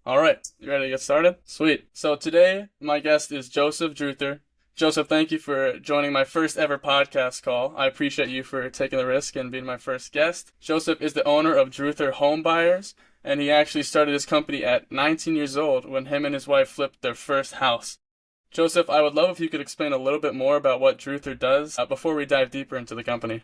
All right, you ready to get started? Sweet. So today, my guest is Joseph Druther. Joseph, thank you for joining my first ever podcast call. I appreciate you for taking the risk and being my first guest. Joseph is the owner of Druther Home Buyers, and he actually started his company at 19 years old when him and his wife flipped their first house. Joseph, I would love if you could explain a little bit more about what Druther does before we dive deeper into the company.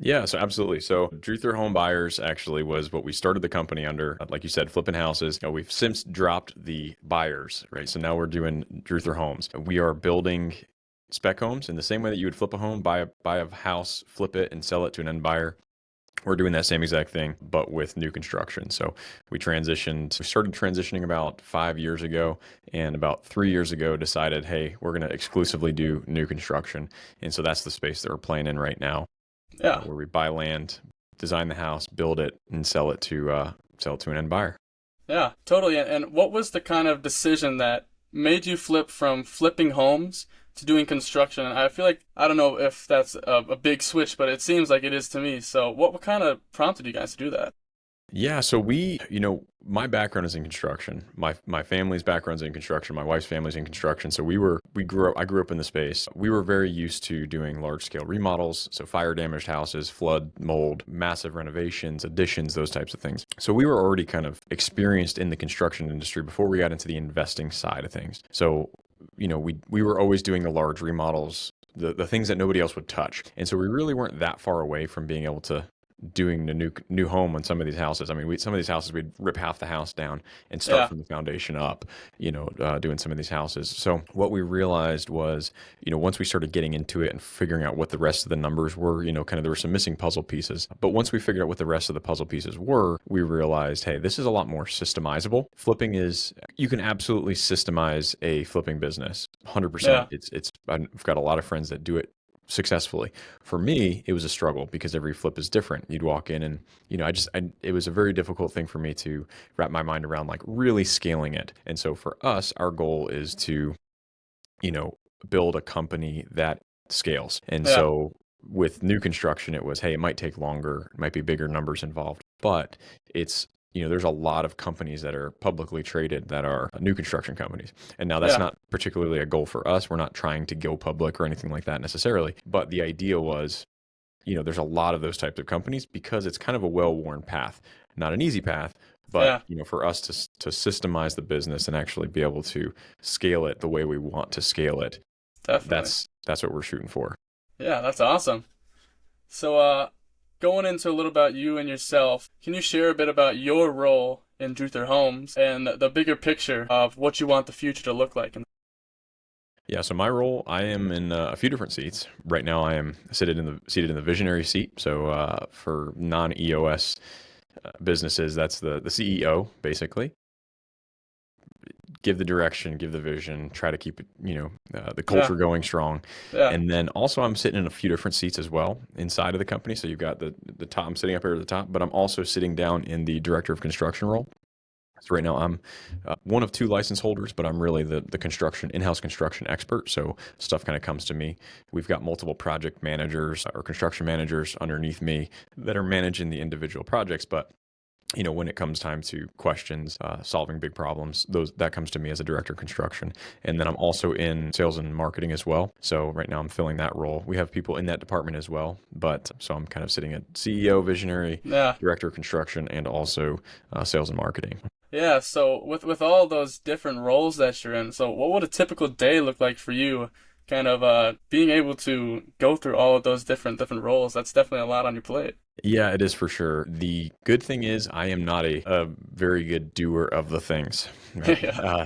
Yeah, so absolutely. So Druther Home Buyers actually was what we started the company under. Like you said, flipping houses. We've since dropped the buyers, right? So now we're doing Druther Homes. We are building spec homes in the same way that you would flip a home, buy a house, flip it, and sell it to an end buyer. We're doing that same exact thing, but with new construction. So we started transitioning about 5 years ago, and about 3 years ago decided, hey, we're going to exclusively do new construction. And so that's the space that we're playing in right now, Yeah. where we buy land, design the house, build it, and sell it to an end buyer. Yeah, totally. And what was the kind of decision that made you flip from flipping homes to doing construction? And I feel like, I don't know if that's a big switch, but it seems like it is to me. So what kind of prompted you guys to do that? Yeah, so my background is in construction. My family's background's in construction. My wife's family's in construction. So I grew up in the space. We were very used to doing large scale remodels, so fire damaged houses, flood, mold, massive renovations, additions, those types of things. So we were already kind of experienced in the construction industry before we got into the investing side of things. So, we were always doing the large remodels, the things that nobody else would touch. And so we really weren't that far away from being able to doing the new home on some of these houses. I mean, some of these houses we'd rip half the house down and start Yeah, from the foundation up. Doing some of these houses. So what we realized was, once we started getting into it and figuring out what the rest of the numbers were, kind of there were some missing puzzle pieces. But once we figured out what the rest of the puzzle pieces were, we realized, hey, this is a lot more systemizable. You can absolutely systemize a flipping business, 100%. yeah, I've got a lot of friends that do it successfully. For me, it was a struggle because every flip is different. You'd walk in and, it was a very difficult thing for me to wrap my mind around, like really scaling it. And so for us, our goal is to, you know, build a company that scales. And yeah, so with new construction, it was, hey, it might take longer, it might be bigger numbers involved, but it's, there's a lot of companies that are publicly traded that are new construction companies. And now that's yeah, not particularly a goal for us. We're not trying to go public or anything like that necessarily. But the idea was, there's a lot of those types of companies because it's kind of a well-worn path, not an easy path, but yeah, for us to systemize the business and actually be able to scale it the way we want to scale it, definitely. that's what we're shooting for. Yeah, that's awesome. So, going into a little about you and yourself, can you share a bit about your role in Druther Homes and the bigger picture of what you want the future to look like? Yeah, so my role, I am in a few different seats. Right now, I am seated in the visionary seat. So for non-EOS businesses, that's the CEO basically. Give the direction, give the vision, try to keep it, the Yeah, culture going strong. yeah, And then also I'm sitting in a few different seats as well inside of the company. So you've got the top, I'm sitting up here at the top, but I'm also sitting down in the director of construction role. So right now I'm one of two license holders, but I'm really the in-house construction expert. So stuff kind of comes to me. We've got multiple project managers or construction managers underneath me that are managing the individual projects. But when it comes time to questions, solving big problems, that comes to me as a director of construction. And then I'm also in sales and marketing as well. So right now I'm filling that role. We have people in that department as well, but so I'm kind of sitting at CEO, visionary, yeah. director of construction, and also sales and marketing. Yeah, so with all those different roles that you're in, so what would a typical day look like for you? Kind of being able to go through all of those different roles, that's definitely a lot on your plate. Yeah, it is for sure. The good thing is I am not a very good doer of the things, right? Yeah,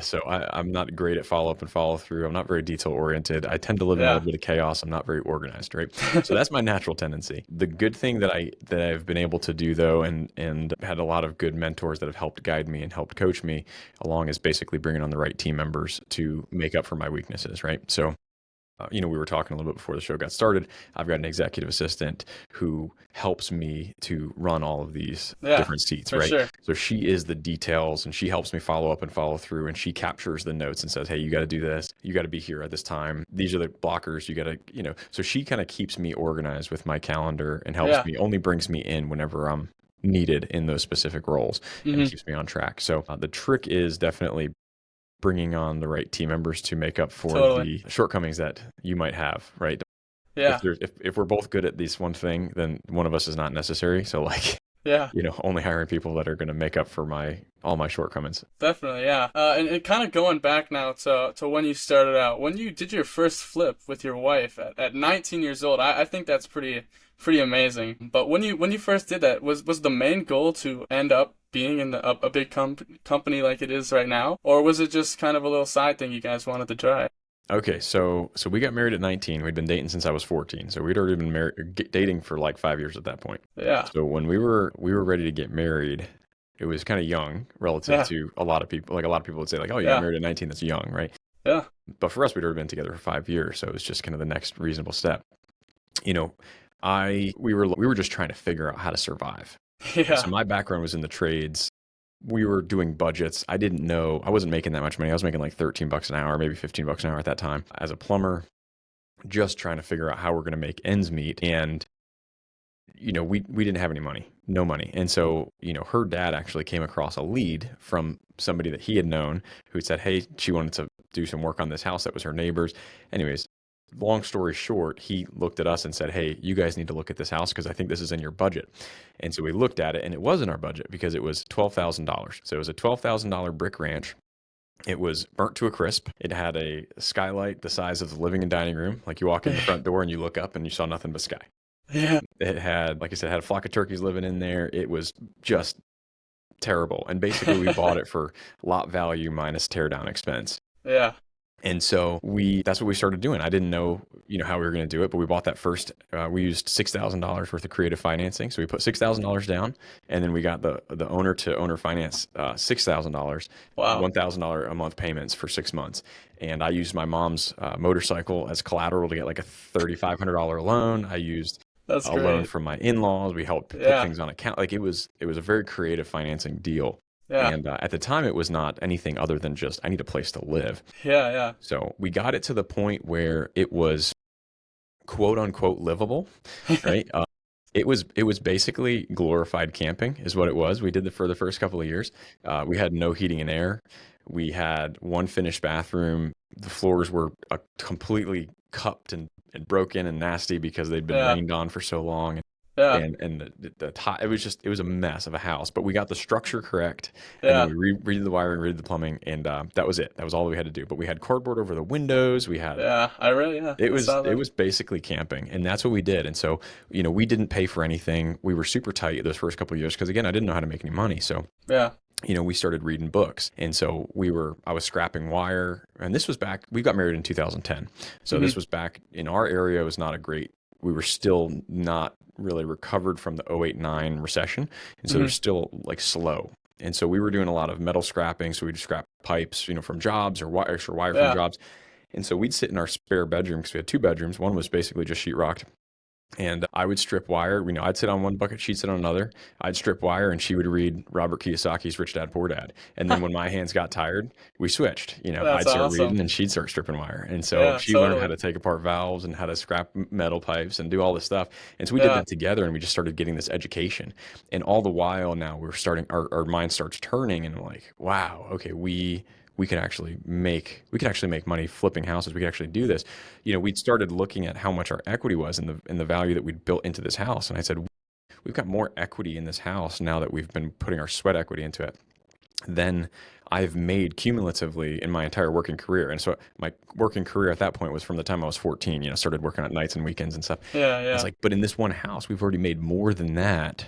I'm not great at follow up and follow through. I'm not very detail oriented. I tend to live in a yeah, little bit of chaos. I'm not very organized, right? So that's my natural tendency. The good thing that I've been able to do though, and had a lot of good mentors that have helped guide me and helped coach me along, is basically bringing on the right team members to make up for my weaknesses, right? So we were talking a little bit before the show got started. I've got an executive assistant who helps me to run all of these yeah, different seats, for right? sure. So she is the details and she helps me follow up and follow through, and she captures the notes and says, hey, you got to do this. You got to be here at this time. These are the blockers. You got to, so she kind of keeps me organized with my calendar and helps Yeah, me, only brings me in whenever I'm needed in those specific roles, and it Hmm. keeps me on track. So the trick is definitely bringing on the right team members to make up for Totally. the shortcomings that you might have, right? Yeah. If we're both good at this one thing, then one of us is not necessary. So like, Yeah. only hiring people that are going to make up for my all my shortcomings. Definitely, yeah. And kind of going back now to when you started out, when you did your first flip with your wife at 19 years old, I think that's pretty amazing. But when you first did that, was the main goal to end up being in a big company like it is right now, or was it just kind of a little side thing you guys wanted to try? Okay, so we got married at 19. We'd been dating since I was 14. So we'd already been dating for like 5 years at that point. Yeah, So when we were ready to get married, it was kind of young relative yeah, to a lot of people. Like a lot of people would say like, "Oh, you got yeah, married at 19, that's young, right?" yeah, But for us, we'd already been together for 5 years, so it was just kind of the next reasonable step. You know, I we were just trying to figure out how to survive. So yeah, my background was in the trades. We were doing budgets. I didn't know, I wasn't making that much money. I was making like 13 bucks an hour, maybe 15 bucks an hour at that time as a plumber, just trying to figure out how we're going to make ends meet. And we didn't have any money, no money. And so, her dad actually came across a lead from somebody that he had known who said, "Hey, she wanted to do some work on this house that was her neighbor's." Anyways, long story short, he looked at us and said, "Hey, you guys need to look at this house because I think this is in your budget." And so we looked at it, and it was in our budget because it was $12,000. So it was a $12,000 brick ranch. It was burnt to a crisp. It had a skylight the size of the living and dining room. Like you walk in the front door and you look up and you saw nothing but sky. yeah, It had, like I said, had a flock of turkeys living in there. It was just terrible. And basically, we bought it for lot value minus tear down expense. yeah. And so that's what we started doing. I didn't know, how we were going to do it, but we bought that first. We used $6,000 worth of creative financing. So we put $6,000 down, and then we got the owner to owner finance $6,000, Wow, $1,000 a month payments for 6 months. And I used my mom's motorcycle as collateral to get like a $3,500 loan. I used that's a loan great. from my in-laws. We helped put Yeah, things on account. Like it was a very creative financing deal. yeah, And at the time, it was not anything other than just I need a place to live. yeah, yeah, So we got it to the point where it was quote unquote livable, right? It was basically glorified camping, is what it was. We did it for the first couple of years. We had no heating and air. We had one finished bathroom. The floors were completely cupped and broken and nasty because they'd been yeah, rained on for so long. yeah, And it was a mess of a house, but we got the structure correct, and then yeah, we redid the wiring, redid the plumbing, and that was it. That was all we had to do. But we had cardboard over the windows. We had yeah. it I was saw it that. was basically camping, and that's what we did. And so we didn't pay for anything. We were super tight those first couple of years because again I didn't know how to make any money. So Yeah, we started reading books, and so I was scrapping wire, and this was back. We got married in 2010, so hmm, this was back in our area. It was not a great. We were still not really recovered from the 08-09 recession, and so they're hmm, still like slow. And so we were doing a lot of metal scrapping. So we'd scrap pipes, from jobs or extra wire from yeah, jobs. And so we'd sit in our spare bedroom because we had two bedrooms. One was basically just sheetrocked. And I would strip wire. I'd sit on one bucket, she'd sit on another. I'd strip wire, and she would read Robert Kiyosaki's Rich Dad Poor Dad. And then when my hands got tired, we switched. that's I'd start awesome. reading, and she'd start stripping wire. And so Yeah, she learned how totally. to take apart valves and how to scrap metal pipes and do all this stuff. And so we did Yeah, that together, and we just started getting this education. And all the while now we're starting, our mind starts turning, and like, wow, okay, we could actually make money flipping houses. We could actually do this. We'd started looking at how much our equity was in the value that we'd built into this house. And I said, we've got more equity in this house now that we've been putting our sweat equity into it than I've made cumulatively in my entire working career. And so my working career at that point was from the time I was 14, started working at nights and weekends and stuff. yeah, I was yeah, like, but in this one house, we've already made more than that.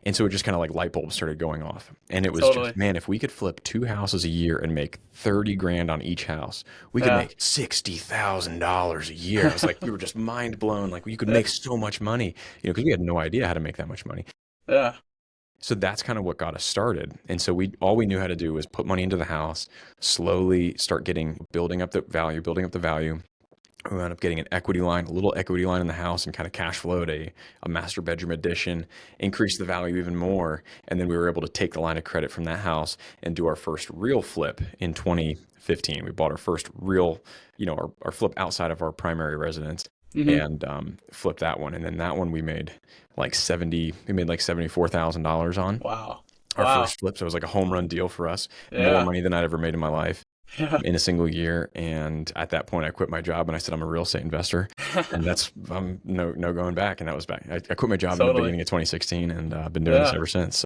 And so it just kind of like light bulbs started going off. And it was totally. just, man, if we could flip two houses a year and make 30 grand on each house, we could Yeah, make $60,000 a year. I was like, we were just mind blown. Like you could make so much money, because we had no idea how to make that much money. yeah, So that's kind of what got us started. And so all we knew how to do was put money into the house, slowly start building up the value. We wound up getting a little equity line in the house, and kind of cash flowed a master bedroom addition, increased the value even more. And then we were able to take the line of credit from that house and do our first real flip in 2015. We bought our first real, our flip outside of our primary residence. Mm-hmm. and flipped that one. And then that one we made like $74,000 on Wow. our Wow. first flip. So it was like a home run deal for us, more Yeah. money than I'd ever made in my life Yeah. in a single year. And at that point, I quit my job and I said, I'm a real estate investor. And that's, no going back. And that was back. I quit my job in the Totally. beginning of 2016 and I've been doing this Yeah. ever since.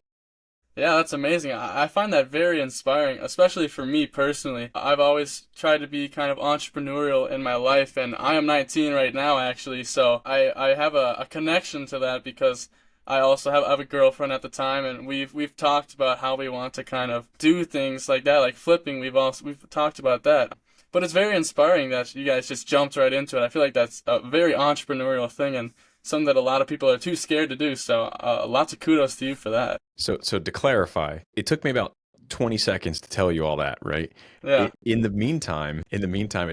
Yeah, that's amazing. I find that very inspiring, especially for me personally. I've always tried to be kind of entrepreneurial in my life, and I am 19 right now, actually, so I have a connection to that because I have a girlfriend at the time, and we've talked about how we want to kind of do things like that, like flipping. We've talked about that. But it's very inspiring that you guys just jumped right into it. I feel like that's a very entrepreneurial thing and something that a lot of people are too scared to do. So lots of kudos to you for that. So to clarify, it took me about 20 seconds to tell you all that, right? Yeah, In the meantime, it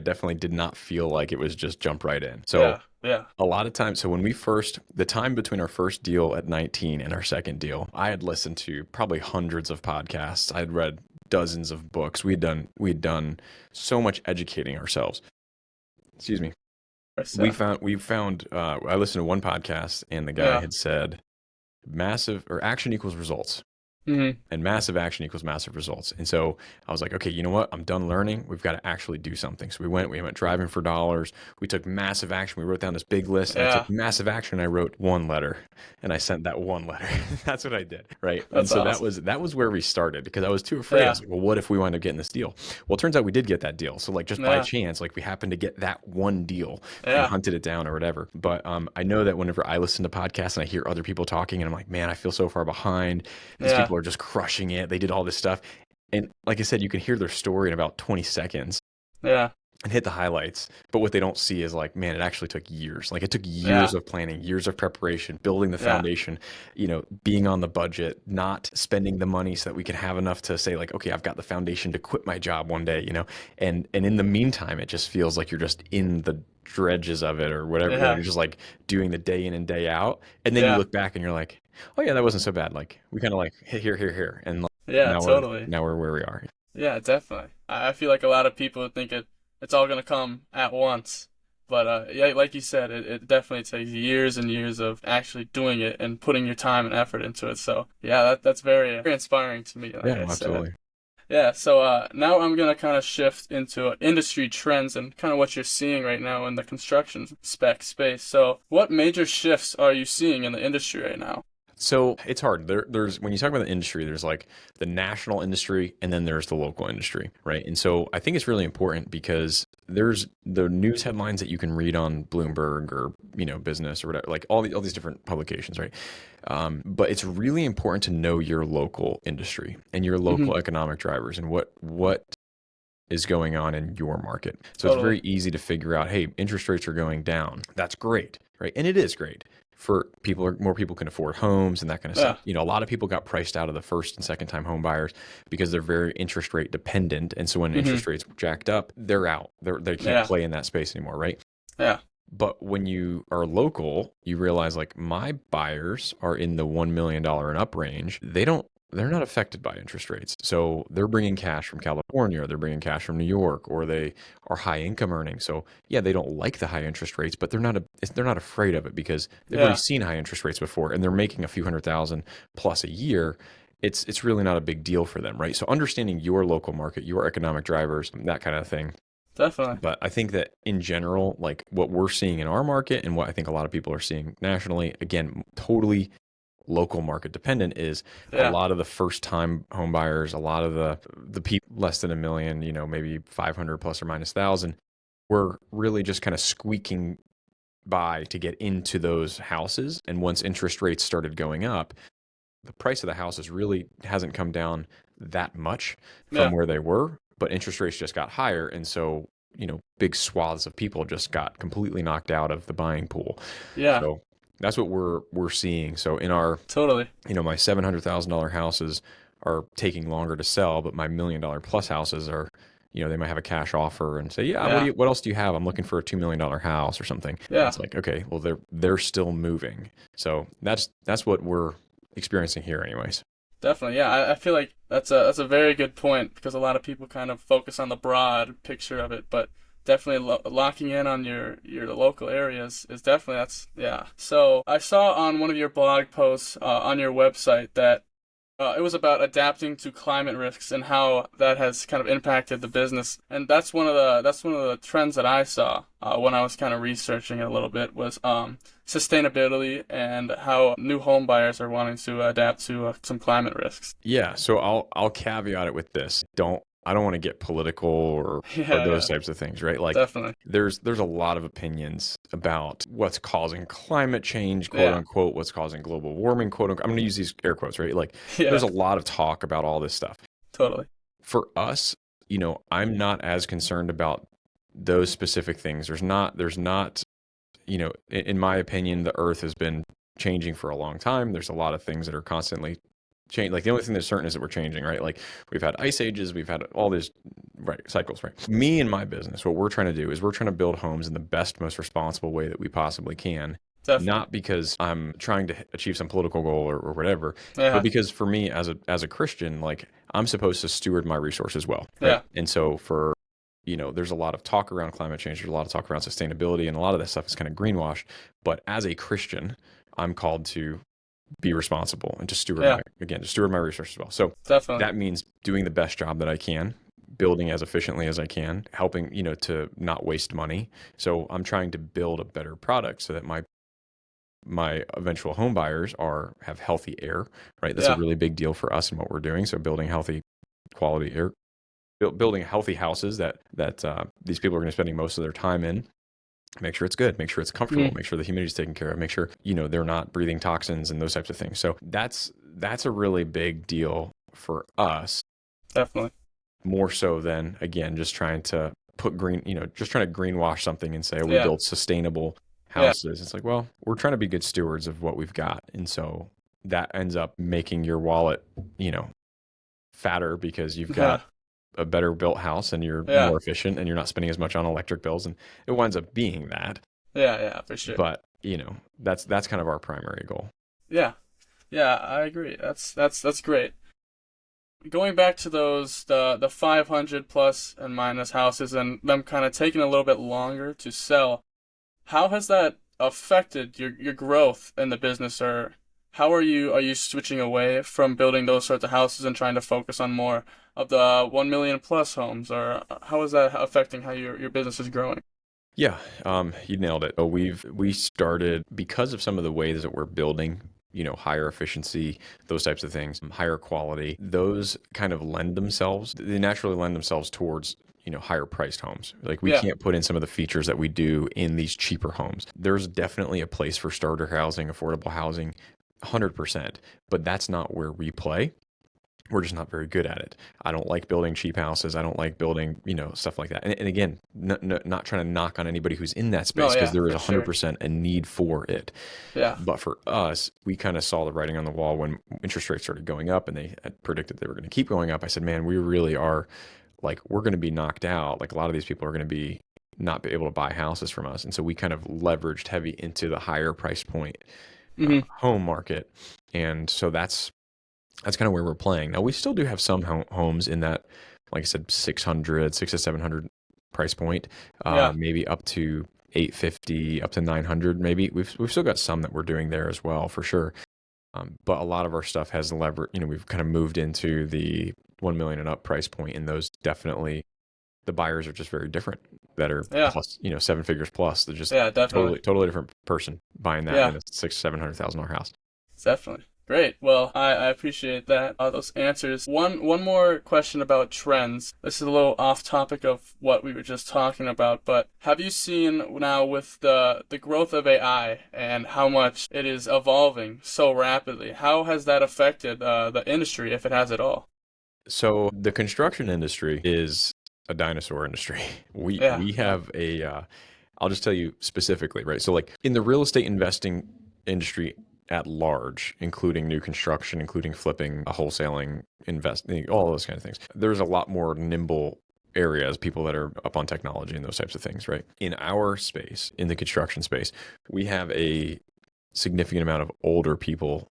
definitely did not feel like it was just jump right in. So yeah, yeah, a lot of times, so the time between our first deal at 19 and our second deal, I had listened to probably hundreds of podcasts. I had read dozens of books. We had done so much educating ourselves. Excuse me. yeah, I listened to one podcast and the guy yeah. had said massive or action equals results. Mm-hmm. And massive action equals massive results. And so I was like, okay, you know what? I'm done learning. We've got to actually do something. So we went driving for dollars. We took massive action. We wrote down this big list and I Yeah, took massive action. I wrote one letter and I sent that one letter. That's what I did. Right. And that's so awesome. that was where we started because I was too afraid. I Yeah, was like, well, what if we wind up getting this deal? Well, it turns out we did get that deal. So like just by yeah, chance, like we happened to get that one deal and yeah, hunted it down or whatever. But I know that whenever I listen to podcasts and I hear other people talking and I'm like, man, I feel so far behind. These yeah, people are just crushing it. They did all this stuff. And like I said, you can hear their story in about 20 seconds yeah, and hit the highlights. But what they don't see is like, man, it actually took years. Like it took yeah, years of planning, years of preparation, building the yeah, foundation, being on the budget, not spending the money so that we can have enough to say like, okay, I've got the foundation to quit my job one day. And in the meantime, it just feels like you're just in the dredges of it or whatever. yeah, You're just like doing the day in and day out. And then you yeah, look back and you're like, oh yeah, that wasn't so bad. Like we kind of like hit here. And like, yeah, now we're totally. now we're where we are. Yeah, definitely. I feel like a lot of people think it's all gonna come at once. But yeah, like you said, it definitely takes years and years of actually doing it and putting your time and effort into it. So yeah, that's very, very inspiring to me, like Yeah, I no, said. absolutely. Yeah, so now I'm gonna kind of shift into industry trends and kind of what you're seeing right now in the construction spec space. So what major shifts are you seeing in the industry right now? So it's hard. There's when you talk about the industry, there's like the national industry and then there's the local industry, right? And so I think it's really important because there's the news headlines that you can read on Bloomberg or Business or whatever, like all these different publications, right? But it's really important to know your local industry and your Hmm. local economic drivers and what is going on in your market. So it's Totally. very easy to figure out, hey, interest rates are going down. That's great, right? And it is great for more people can afford homes and that kind of Yeah. stuff. A lot of people got priced out of the first and second time home buyers because they're very interest rate dependent. And so when Hmm. interest rates jacked up, they're out. They can't Yeah. play in that space anymore, right? Yeah. But when you are local, you realize like my buyers are in the $1 million and up range. They're not affected by interest rates. So they're bringing cash from California, or they're bringing cash from New York, or they are high income earning. So yeah, they don't like the high interest rates, but they're not afraid of it because they've already Yeah. seen high interest rates before and they're making a few $100,000 plus a year. It's really not a big deal for them, right? So understanding your local market, your economic drivers, that kind of thing. Definitely. But I think that in general, like what we're seeing in our market and what I think a lot of people are seeing nationally, again, totally local market dependent, is a Yeah. lot of the first time home buyers, a lot of the people less than a million, maybe 500 plus or minus thousand, were really just kind of squeaking by to get into those houses. And once interest rates started going up, the price of the houses really hasn't come down that much from Yeah. where they were, but interest rates just got higher. And so, big swaths of people just got completely knocked out of the buying pool. Yeah. So that's what we're seeing. So in our, Totally. my $700,000 houses are taking longer to sell, but my $1 million plus houses are, they might have a cash offer and say, yeah, Yeah. what else do you have? I'm looking for a $2 million house or something. Yeah. It's like, okay, well they're still moving. So that's what we're experiencing here anyways. Definitely. Yeah. I feel like that's a very good point because a lot of people kind of focus on the broad picture of it, but definitely locking in on your local areas is definitely that's yeah. So I saw on one of your blog posts on your website that it was about adapting to climate risks and how that has kind of impacted the business. And that's one of the trends that I saw when I was kind of researching it a little bit was sustainability and how new home buyers are wanting to adapt to some climate risks. Yeah, so I'll caveat it with this. I don't want to get political or Yeah, those yeah, types of things, right? Like definitely. there's a lot of opinions about what's causing climate change, quote Yeah, unquote, what's causing global warming, quote unquote. I'm going to use these air quotes, right? Like there's yeah, a lot of talk about all this stuff. totally. For us, I'm not as concerned about those specific things. There's not, in my opinion, the earth has been changing for a long time. There's a lot of things that are constantly change. Like the only thing that's certain is that we're changing, right? Like we've had ice ages, we've had all these right cycles, right? Me and my business, what we're trying to do is we're trying to build homes in the best, most responsible way that we possibly can. Definitely. Not because I'm trying to achieve some political goal or whatever, but Yeah, because for me as a Christian, like I'm supposed to steward my resources well, right? yeah, And so there's a lot of talk around climate change, there's a lot of talk around sustainability, and a lot of that stuff is kind of greenwashed. But as a Christian, I'm called to be responsible and to yeah, steward my resources well. So definitely. that means doing the best job that I can, building as efficiently as I can, helping, to not waste money. So I'm trying to build a better product so that my eventual home buyers have healthy air, right? That's a Yeah, really big deal for us and what we're doing. So building healthy quality air, building healthy houses that these people are going to be spending most of their time in. Make sure it's good, make sure it's comfortable, mm, make sure the humidity is taken care of, make sure, they're not breathing toxins and those types of things. So that's a really big deal for us, definitely. more so than, again, just trying to just trying to greenwash something and say, oh, we Yeah, build sustainable yeah, houses. It's like, well, we're trying to be good stewards of what we've got. And so that ends up making your wallet, fatter because you've yeah, got a better built house and you're yeah, more efficient and you're not spending as much on electric bills. And it winds up being that. yeah, yeah, for sure. But, that's kind of our primary goal. Yeah, yeah, I agree. That's great. Going back to the 500 plus and minus houses and them kind of taking a little bit longer to sell, how has that affected your growth in the business, or how are you switching away from building those sorts of houses and trying to focus on more of the 1 million plus homes, or how is that affecting how your business is growing? Yeah, you nailed it. So we started because of some of the ways that we're building, higher efficiency, those types of things, higher quality. Those kind of they naturally lend themselves towards, higher priced homes. Like we Yeah, can't put in some of the features that we do in these cheaper homes. There's definitely a place for starter housing, affordable housing, 100%, but that's not where we play. We're just not very good at it. I don't like building cheap houses. I don't like building, stuff like that. And again, not trying to knock on anybody who's in that no, space because yeah, there is for sure. 100% a need for it. Yeah, But for us, we kind of saw the writing on the wall when interest rates started going up and they had predicted they were going to keep going up. I said, man, we really are like, we're going to be knocked out. Like a lot of these people are going to be not be able to buy houses from us. And so we kind of leveraged heavy into the higher price point hmm, home market. And so that's kind of where we're playing. Now, we still do have some homes in that, like I said, 600 to 700 price point, yeah, maybe up to 850, up to 900 maybe. We've still got some that we're doing there as well, for sure. But a lot of our stuff has we've kind of moved into the 1 million and up price point, and those definitely, the buyers are just very different that are yeah, plus, seven figures plus. They're just yeah, definitely. totally different person buying that Yeah, than a $700,000 house. definitely. Great. Well, I appreciate that, those answers. One more question about trends. This is a little off topic of what we were just talking about, but have you seen now with the growth of AI and how much it is evolving so rapidly? How has that affected the industry, if it has at all? So the construction industry is a dinosaur industry. We Yeah, we have I'll just tell you specifically, right? So like in the real estate investing industry at large, including new construction, including flipping, wholesaling, investing, all those kind of things. There's a lot more nimble areas, people that are up on technology and those types of things, right? In our space, in the construction space, we have a significant amount of older people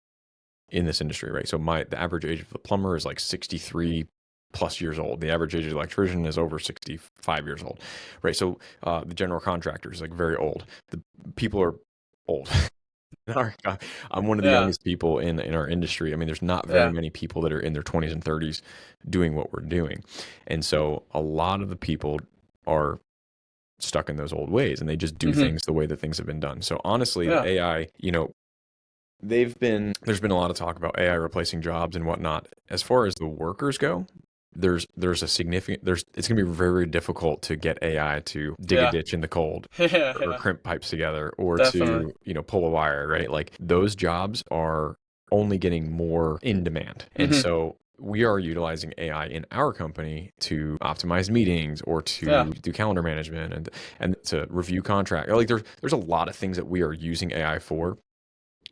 in this industry, right? So the average age of the plumber is like 63 plus years old. The average age of electrician is over 65 years old, right? So the general contractor is like very old. The people are old. I'm one of the Yeah. youngest people in our industry. I mean, there's not very Yeah. many people that are in their 20s and 30s doing what we're doing. And so a lot of the people are stuck in those old ways and they just do Hmm. things the way that things have been done. So honestly, the Yeah. AI, there's been a lot of talk about AI replacing jobs and whatnot. As far as the workers go, there's a significant it's going to be very difficult to get AI to dig a Yeah. ditch in the cold Yeah. or Yeah. crimp pipes together or Definitely. to, pull a wire, right? Like those jobs are only getting more in demand. And Hmm. so we are utilizing AI in our company to optimize meetings or Yeah. to do calendar management and to review contract. Like there's a lot of things that we are using AI for.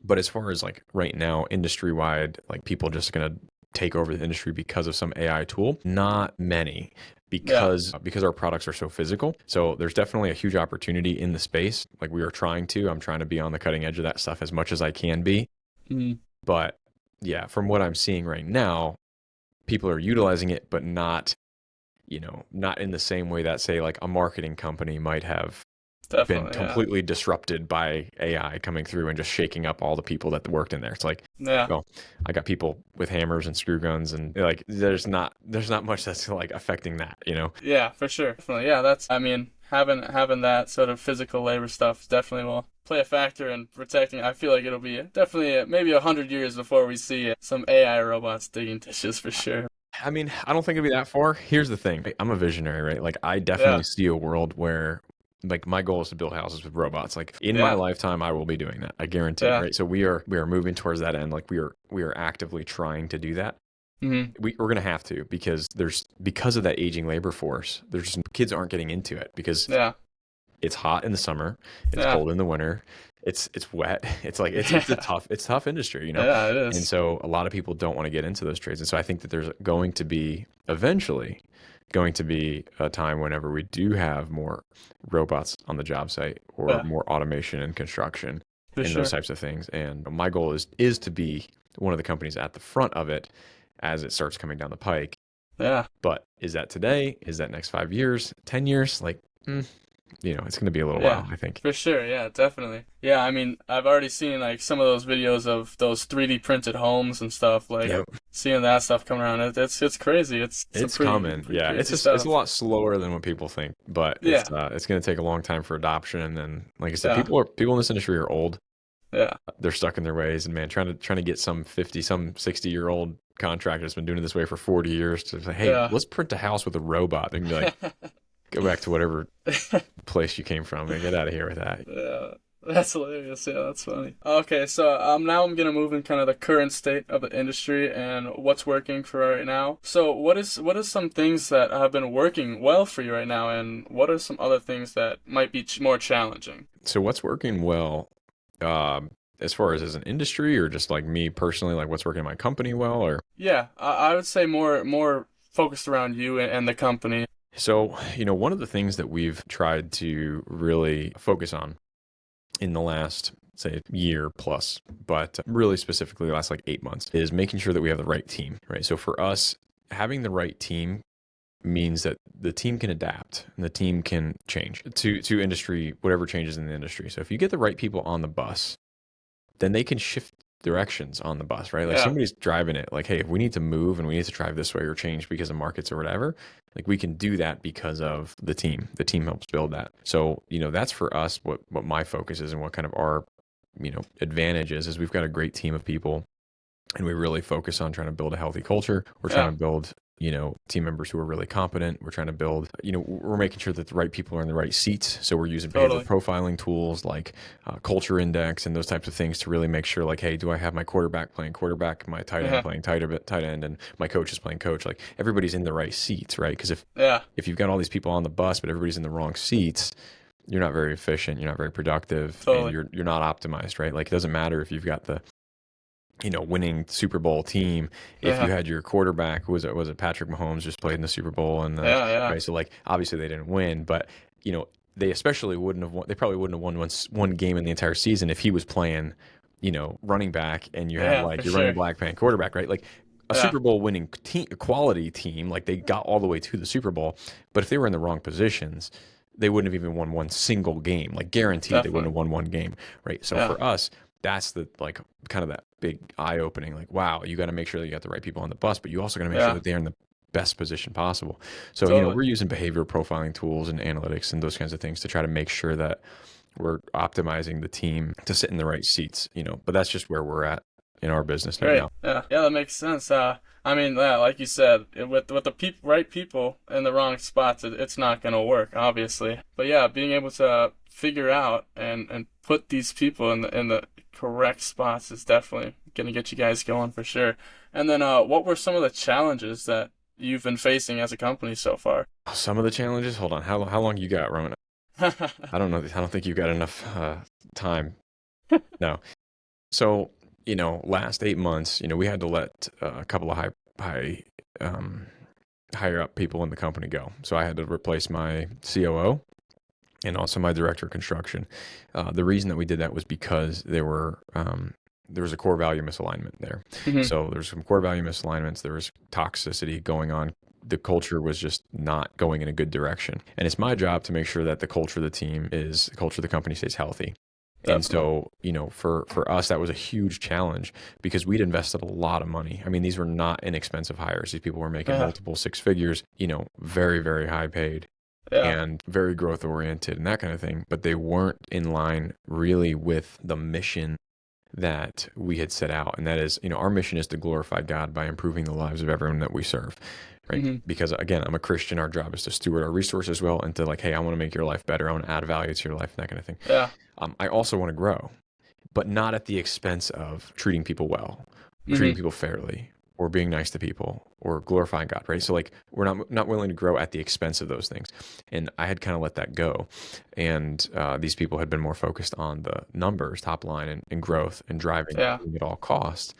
But as far as like right now, industry wide, like people just gonna take over the industry because of some AI tool, not many Yeah. because our products are so physical. So there's definitely a huge opportunity in the space. Like I'm trying to be on the cutting edge of that stuff as much as I can be. Mhm. But yeah, from what I'm seeing right now, people are utilizing it, but not, not in the same way that say like a marketing company might have been Definitely. Yeah. completely disrupted by AI coming through and just shaking up all the people that worked in there. It's like, Yeah. well, I got people with hammers and screw guns and like there's not much that's like affecting that. Yeah, for sure. Definitely. Yeah, I mean, having that sort of physical labor stuff definitely will play a factor in protecting. I feel like it'll be definitely maybe 100 years before we see some AI robots digging dishes for sure. I mean, I don't think it'd be that far. Here's the thing. I'm a visionary, right? Like I Yeah. definitely see a world where like my goal is to build houses with robots. Like in my Yeah. lifetime, I will be doing that. I guarantee, Yeah. right? So we are moving towards that end. Like we are actively trying to do that. Hmm. We're gonna have to because of that aging labor force. There's just kids aren't getting into it because Yeah. it's hot in the summer, it's Yeah. cold in the winter, it's wet. It's like Yeah. it's tough industry. Yeah, it And is. so a lot of people don't want to get into those trades. And so I think that there's going to be eventually going to be a time whenever we do have more robots on the job site or Yeah, more automation in construction for and those sure. types of things. And my goal is to be one of the companies at the front of it as it starts coming down the pike. Yeah. But is that today? Is that next 5 years, 10 years? Like, it's going to be a little Yeah, while, I think. for sure. Yeah, definitely. Yeah, I mean, I've already seen like some of those videos of those 3D printed homes and stuff. Like Yep. seeing that stuff come around, it's crazy. It's some It's pretty coming. pretty Yeah. crazy It's a stuff. lot slower than what people think, but Yeah. it's going to take a long time for adoption. And then, like I said, Yeah. people in this industry are old. Yeah. They're stuck in their ways. And man, trying to get some 60-year-old contractor that's been doing it this way for 40 years to say, hey, Yeah. let's print a house with a robot. They can be like, go back to whatever place you came from and get out of here with that. Yeah. That's hilarious. Yeah, that's funny. Okay, so now I'm gonna move in kind of the current state of the industry and what's working for right now. So what is some things that have been working well for you right now, and what are some other things that might be more challenging? So what's working well, as far as an industry or just like me personally, like what's working in my company well, or Yeah, I would say more focused around you and the company. so, one of the things that we've tried to really focus on in the last, say, year plus, but really specifically the last like 8 months is making sure that we have the right team, right? So for us, having the right team means that the team can adapt and the team can change to industry, whatever changes in the industry. So if you get the right people on the bus, then they can shift directions on the bus, right? Like Yeah. somebody's driving it, like, hey, if we need to move and we need to drive this way or change because of markets or whatever, like we can do that because of the team. The team helps build that. So, that's for us what my focus is and what kind of our, advantage is we've got a great team of people and we really focus on trying to build a healthy culture. We're trying Yeah. to build team members who are really competent. We're trying to build, we're making sure that the right people are in the right seats. So we're using behavioral Totally. profiling tools like culture index and those types of things to really make sure like, hey, do I have my quarterback playing quarterback, my tight end Yeah. playing tight end, and my coach is playing coach? Like everybody's in the right seats, right? Because Yeah. if you've got all these people on the bus, but everybody's in the wrong seats, you're not very efficient, you're not very productive, and Totally. you're not optimized, right? Like it doesn't matter if you've got the winning Super Bowl team. If you Yeah. had your quarterback, was it Patrick Mahomes just played in the Super Bowl and Yeah. Yeah. right? So like obviously they didn't win, but they especially wouldn't have won. They probably wouldn't have won one game in the entire season if he was playing, running back and you had Yeah. like For your running sure. black playing quarterback, right? Like a Yeah. Super Bowl winning team, quality team, like they got all the way to the Super Bowl, but if they were in the wrong positions, they wouldn't have even won one single game. Like guaranteed, they wouldn't Definitely. have won one game, right? So Yeah. for us, that's the like kind of that big eye opening. Like, wow, you got to make sure that you got the right people on the bus, but you also got to make sure Yeah. that they're in the best position possible. So Totally. we're using behavioral profiling tools and analytics and those kinds of things to try to make sure that we're optimizing the team to sit in the right seats. But that's just where we're at in our business right Great. now. Yeah. Yeah, that makes sense. I mean, yeah, like you said, with the right people in the wrong spots, it's not gonna work, obviously. But yeah, being able to figure out and put these people in the correct spots is definitely gonna get you guys going for sure. And then, what were some of the challenges that you've been facing as a company so far? Some of the challenges. Hold on. How long you got, Roman? I don't know. I don't think you've got enough time. No. So last 8 months, we had to let a couple of um, higher up people in the company go. So I had to replace my COO and also my director of construction. The reason that we did that was because there was a core value misalignment there. Hmm. So there's some core value misalignments. There was toxicity going on. The culture was just not going in a good direction. And it's my job to make sure that the culture of the culture of the company stays healthy. And Definitely. so, for us, that was a huge challenge because we'd invested a lot of money. I mean, these were not inexpensive hires. These people were making Yeah. multiple six figures, very, very high paid Yeah. and very growth oriented and that kind of thing. But they weren't in line really with the mission that we had set out. And that is, our mission is to glorify God by improving the lives of everyone that we serve. Right. Hmm. Because again, I'm a Christian. Our job is to steward our resources well and to like, hey, I want to make your life better. I want to add value to your life and that kind of thing. Yeah. I also want to grow, but not at the expense of treating people well, treating Hmm. people fairly, or being nice to people, or glorifying God, right? So like we're not willing to grow at the expense of those things, and I had kind of let that go, and these people had been more focused on the numbers, top line, and growth, and driving Yeah. at all costs.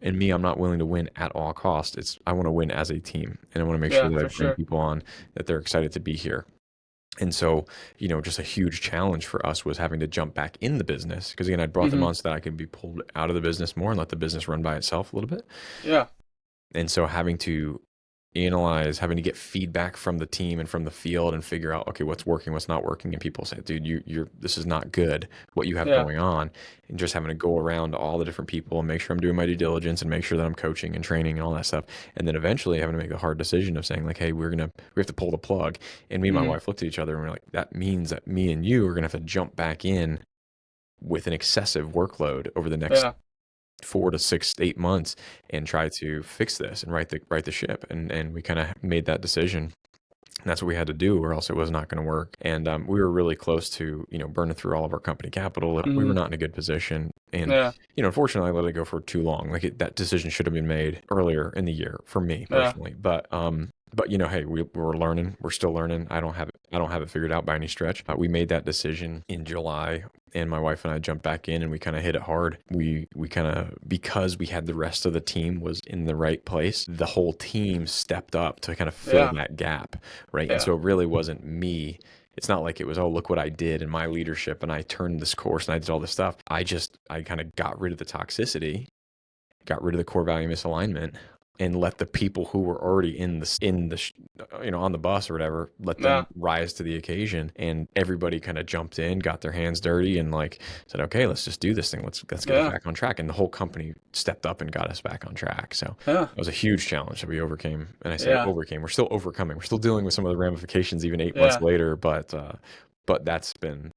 And me, I'm not willing to win at all costs. I want to win as a team, and I want to make sure Yeah, that I for bring sure. people on that they're excited to be here. And so, just a huge challenge for us was having to jump back in the business because again, I'd brought them Hmm. on so that I could be pulled out of the business more and let the business run by itself a little bit. Yeah. And so having to analyze, having to get feedback from the team and from the field and figure out, okay, what's working, what's not working. And people say, dude, this is not good, what you have Yeah. going on. And just having to go around to all the different people and make sure I'm doing my due diligence and make sure that I'm coaching and training and all that stuff. And then eventually having to make the hard decision of saying like, hey, we have to pull the plug. And me and my Hmm. wife looked at each other and we're like, that means that me and you are going to have to jump back in with an excessive workload over the next Yeah. 4 to 6, 8 months and try to fix this and right the ship. And we kind of made that decision. And that's what we had to do, or else it was not going to work. And we were really close to, burning through all of our company capital. We were Hmm. not in a good position. And, Yeah. unfortunately, I let it go for too long. Like that decision should have been made earlier in the year for me Yeah. personally. But hey, we're learning. We're still learning. I don't have it figured out by any stretch. We made that decision in July, and my wife and I jumped back in, and we kind of hit it hard. We kind of, because we had the rest of the team was in the right place, the whole team stepped up to kind of fill Yeah. that gap, right? And Yeah. so it really wasn't me. It's not like it was, oh, look what I did in my leadership, and I turned this course and I did all this stuff. I kind of got rid of the toxicity, got rid of the core value misalignment, and let the people who were already on the bus or whatever, let them Yeah. rise to the occasion. And everybody kind of jumped in, got their hands dirty, and like said, okay, let's just do this thing. Let's get us Yeah. back on track. And the whole company stepped up and got us back on track. So Yeah. it was a huge challenge that we overcame. And I say Yeah. overcame. We're still overcoming. We're still dealing with some of the ramifications even 8 months Yeah. later. But that's been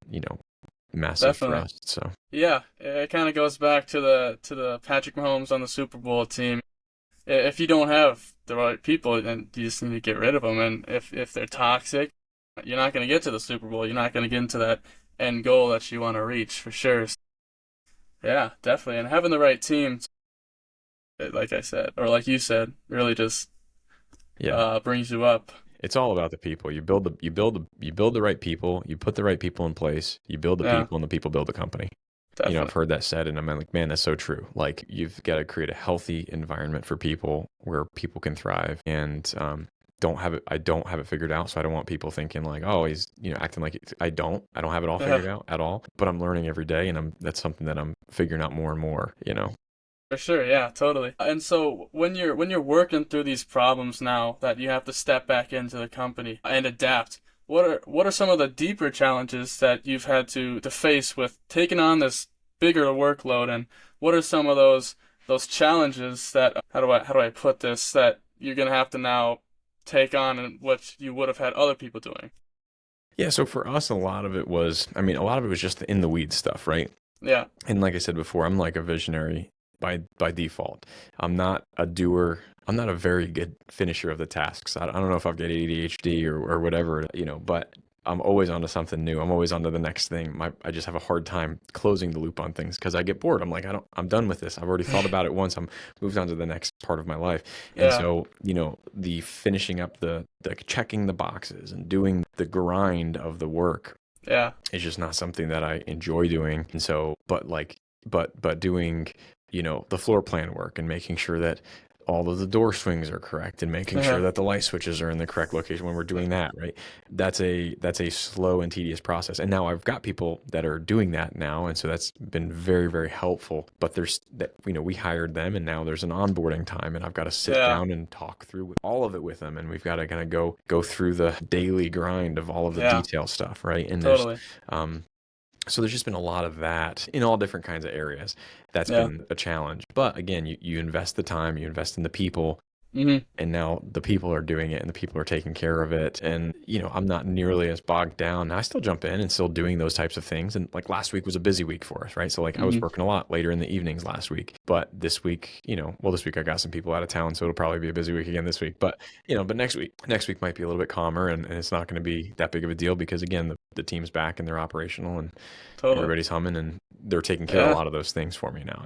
massive for Definitely. us. So. Yeah. It kind of goes back to the Patrick Mahomes on the Super Bowl team. If you don't have the right people, then you just need to get rid of them. And if they're toxic, you're not going to get to the Super Bowl. You're not going to get into that end goal that you want to reach for sure. Yeah, definitely. And having the right team, like I said, or like you said, really just Yeah. brings you up. It's all about the people. You build the right people. You put the right people in place. You build the Yeah, people, and the people build the company. I've definitely. heard that said, and I'm like, man, that's so true. Like, you've got to create a healthy environment for people where people can thrive. And I don't have it figured out, so I don't want people thinking like, oh, he's acting like I don't have it all Yeah, figured out at all. But I'm learning every day, and that's something that I'm figuring out more and more. For sure, yeah, totally. And so when you're working through these problems now that you have to step back into the company and adapt, what are some of the deeper challenges that you've had to face with taking on this bigger workload, and what are some of those challenges that how do I put this, that you're gonna have to now take on and what you would have had other people doing? Yeah, so for us, a lot of it was, I mean, a lot of it was just the in the weeds stuff, right? Yeah. And like I said before, I'm like a visionary by default. I'm not a doer. I'm not a very good finisher of the tasks. I don't know if I've got ADHD or whatever, but I'm always onto something new. I'm always onto the next thing. I just have a hard time closing the loop on things because I get bored. I'm like, I'm done with this. I've already thought about it once. I'm moved on to the next part of my life. And Yeah. so, the finishing up the checking the boxes and doing the grind of the work, Yeah. it's just not something that I enjoy doing. And so, but doing, the floor plan work and making sure that all of the door swings are correct and making sure Yeah. that the light switches are in the correct location when we're doing that, right? That's a slow and tedious process. And now I've got people that are doing that now. And so that's been very, very helpful. But there's that, we hired them and now there's an onboarding time and I've got to sit Yeah. down and talk through all of it with them. And we've got to kind of go through the daily grind of all of the Yeah. detail stuff, right? And Totally. um, so there's just been a lot of that in all different kinds of areas. That's Yeah. been a challenge. But again, you invest the time, you invest in the people, Mhm. and now the people are doing it and the people are taking care of it. And, I'm not nearly as bogged down. I still jump in and still doing those types of things. And like last week was a busy week for us, right? So like I was Mhm. working a lot later in the evenings last week. But this week, this week I got some people out of town, so it'll probably be a busy week again this week. But next week might be a little bit calmer and it's not going to be that big of a deal because again, the team's back and they're operational and Totally. everybody's humming and they're taking care of a Yeah. lot of those things for me now.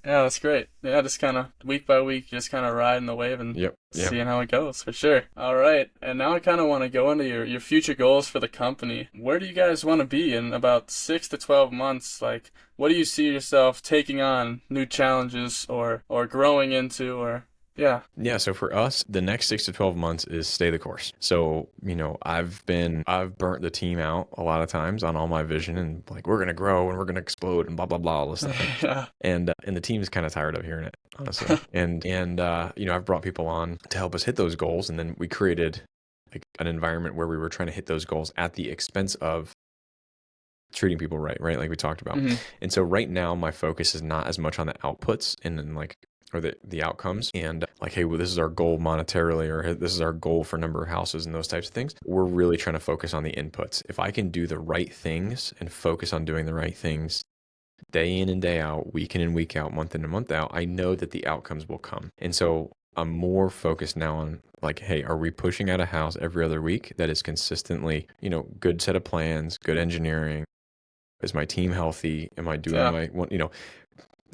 Yeah, that's great. Yeah, just kind of week by week, just kind of riding the wave and Yep. Yep. seeing how it goes, for sure. All right. And now I kind of want to go into your future goals for the company. Where do you guys want to be in about 6 to 12 months? Like, what do you see yourself taking on, new challenges or growing into, or yeah. Yeah, so for us, the next 6 to 12 months is stay the course. So, I've burnt the team out a lot of times on all my vision and like we're gonna grow and we're gonna explode and blah blah blah all this stuff. Yeah. And the team is kind of tired of hearing it, honestly. And I've brought people on to help us hit those goals, and then we created like an environment where we were trying to hit those goals at the expense of treating people right, like we talked about. Hmm. And so right now my focus is not as much on the outputs and then like or the outcomes and like, hey, well, this is our goal monetarily or hey, this is our goal for number of houses and those types of things. We're really trying to focus on the inputs. If I can do the right things and focus on doing the right things day in and day out, week in and week out, month in and month out, I know that the outcomes will come. And so I'm more focused now on like, hey, are we pushing out a house every other week that is consistently, good set of plans, good engineering? Is my team healthy? Am I doing Yeah.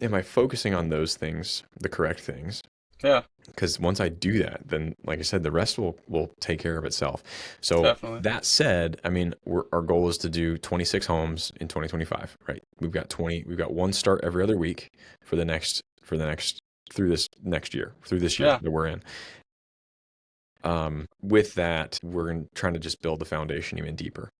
am I focusing on those things, the correct things? Yeah. Because once I do that, then like I said, the rest will take care of itself. So Definitely. that said, I mean, our goal is to do 26 homes in 2025, right? We've got one start every other week for the next through this year Yeah. that we're in. With that, we're trying to just build the foundation even deeper.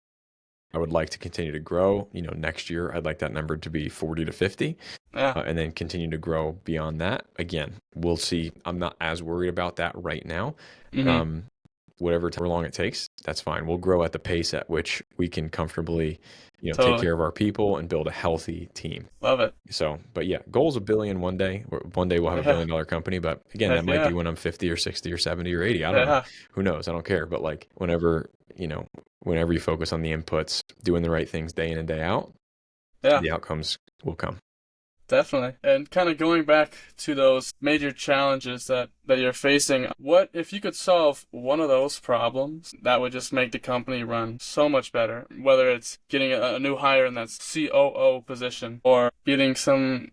I would like to continue to grow. Next year, I'd like that number to be 40 to 50, Yeah. and then continue to grow beyond that. Again, we'll see. I'm not as worried about that right now. Hmm. Um, however long it takes, that's fine. We'll grow at the pace at which we can comfortably, take Totally. care of our people and build a healthy team. Love it. So, but yeah, goal's $1 billion one day. One day we'll have a $1 Yeah. billion company, but again, Heck that might yeah. be when I'm 50 or 60 or 70 or 80. I don't know. Yeah. Who knows? I don't care. But like whenever you focus on the inputs, doing the right things day in and day out, Yeah. the outcomes will come. Definitely. And kind of going back to those major challenges that you're facing, what if you could solve one of those problems that would just make the company run so much better? Whether it's getting a new hire in that COO position or getting some,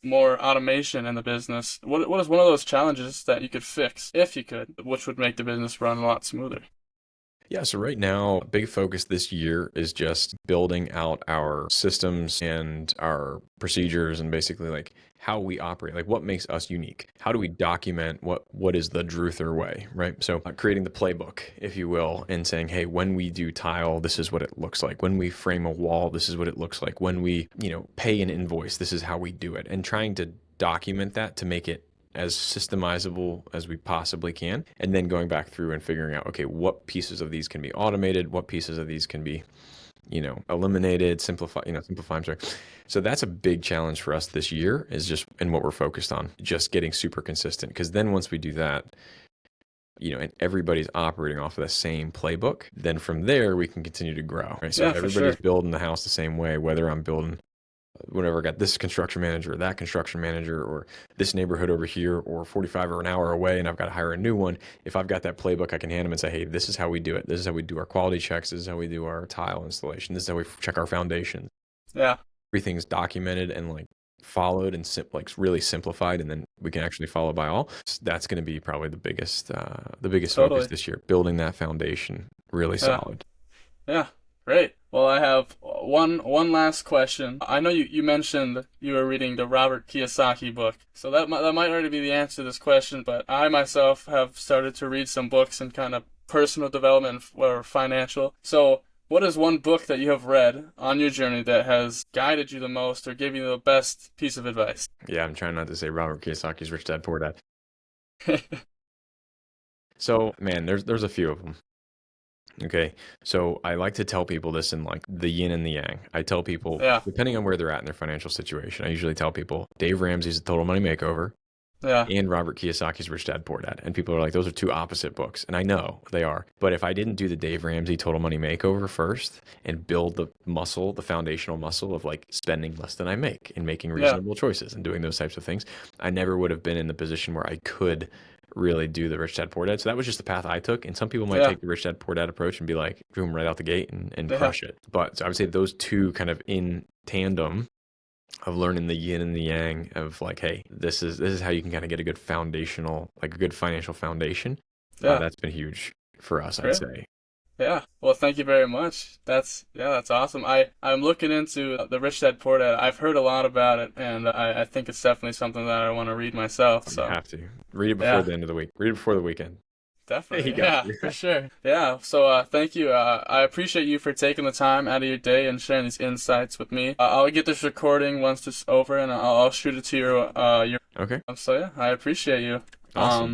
more automation in the business. What is one of those challenges that you could fix if you could, which would make the business run a lot smoother? Yeah, so right now, a big focus this year is just building out our systems and our procedures and basically like how we operate, like what makes us unique. How do we document what is the Druther way, right? So creating the playbook, if you will, and saying, hey, when we do tile, this is what it looks like. When we frame a wall, this is what it looks like. When we, pay an invoice, this is how we do it. And trying to document that to make it as systemizable as we possibly can, and then going back through and figuring out, okay, what pieces of these can be automated, what pieces of these can be, eliminated, simplify, simplify. I'm sorry. So that's a big challenge for us this year, is just, and what we're focused on, just getting super consistent. Because then once we do that, and everybody's operating off of the same playbook, then from there we can continue to grow. Right? So Yeah, if for everybody's sure. building the house the same way, whether I'm building, whenever I got this construction manager, or that construction manager, or this neighborhood over here, or 45 or an hour away, and I've got to hire a new one. If I've got that playbook, I can hand them and say, hey, this is how we do it. This is how we do our quality checks. This is how we do our tile installation. This is how we check our foundation. Yeah. Everything's documented and like followed and really simplified, and then we can actually follow by all. So that's going to be probably the biggest focus Totally. this year, building that foundation really Yeah. solid. Yeah. Great. Well, I have one last question. I know you mentioned you were reading the Robert Kiyosaki book, so that might already be the answer to this question. But I myself have started to read some books in kind of personal development or financial. So, what is one book that you have read on your journey that has guided you the most or given you the best piece of advice? Yeah, I'm trying not to say Robert Kiyosaki's Rich Dad Poor Dad. So, man, there's a few of them. Okay, so I like to tell people this in like the yin and the yang. I tell people, Yeah. depending on where they're at in their financial situation, I usually tell people Dave Ramsey's Total Money Makeover Yeah. and Robert Kiyosaki's Rich Dad Poor Dad. And people are like, those are two opposite books. And I know they are. But if I didn't do the Dave Ramsey Total Money Makeover first and build the muscle, the foundational muscle of like spending less than I make and making reasonable choices and doing those types of things, I never would have been in the position where I could really do the Rich Dad Poor Dad. So that was just the path I took. And some people might take the Rich Dad Poor Dad approach and be like, boom, right out the gate and crush it. But so I would say those two kind of in tandem of learning the yin and the yang of like, hey, this is how you can kind of get a good foundational, like a good financial foundation. That's been huge for us, I'd say. Yeah. Well, thank you very much. That's awesome. I'm looking into the Rich Dad Poor Dad. I've heard a lot about it, and I think it's definitely something that I want to read myself. So you have to read it before the end of the week. Read it before the weekend. Definitely. Yeah, for sure. Yeah. So thank you. I appreciate you for taking the time out of your day and sharing these insights with me. I'll get this recording once it's over, and I'll shoot it to your Okay. So yeah, I appreciate you. Awesome.